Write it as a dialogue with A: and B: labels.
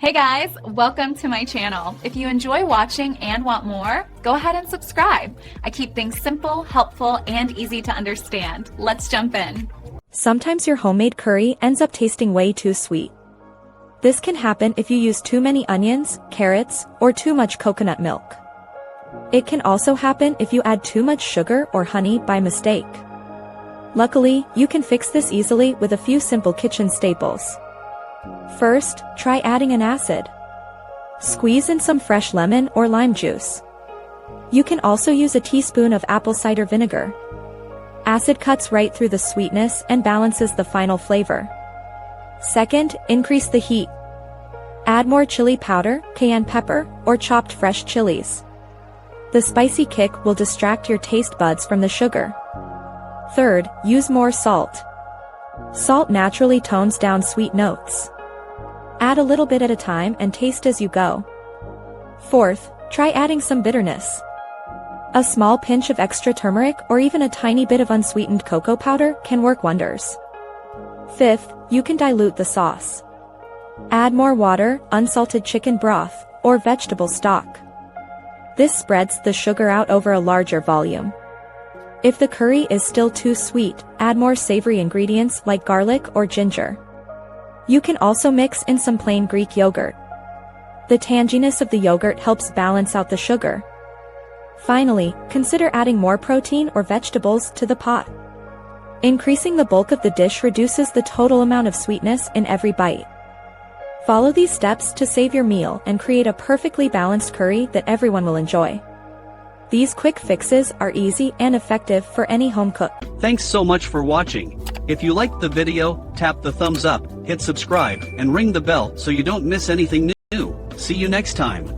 A: Hey guys, welcome to my channel. If you enjoy watching and want more, go ahead and subscribe. I keep things simple, helpful, and easy to understand. Let's jump in.
B: Sometimes your homemade curry ends up tasting way too sweet. This can happen if you use too many onions, carrots, or too much coconut milk. It can also happen if you add too much sugar or honey by mistake. Luckily, you can fix this easily with a few simple kitchen staples. First, try adding an acid. Squeeze in some fresh lemon or lime juice. You can also use a teaspoon of apple cider vinegar. Acid cuts right through the sweetness and balances the final flavor. Second, increase the heat. Add more chili powder, cayenne pepper, or chopped fresh chilies. The spicy kick will distract your taste buds from the sugar. Third, use more salt. Salt naturally tones down sweet notes. Add a little bit at a time and taste as you go. Fourth, try adding some bitterness. A small pinch of extra turmeric or even a tiny bit of unsweetened cocoa powder can work wonders. Fifth, you can dilute the sauce. Add more water, unsalted chicken broth, or vegetable stock. This spreads the sugar out over a larger volume. If the curry is still too sweet, add more savory ingredients like garlic or ginger. You can also mix in some plain Greek yogurt. The tanginess of the yogurt helps balance out the sugar. Finally, consider adding more protein or vegetables to the pot. Increasing the bulk of the dish reduces the total amount of sweetness in every bite. Follow these steps to save your meal and create a perfectly balanced curry that everyone will enjoy. These quick fixes are easy and effective for any home cook.
C: Thanks so much for watching. If you liked the video, tap the thumbs up, hit subscribe, and ring the bell so you don't miss anything new. See you next time.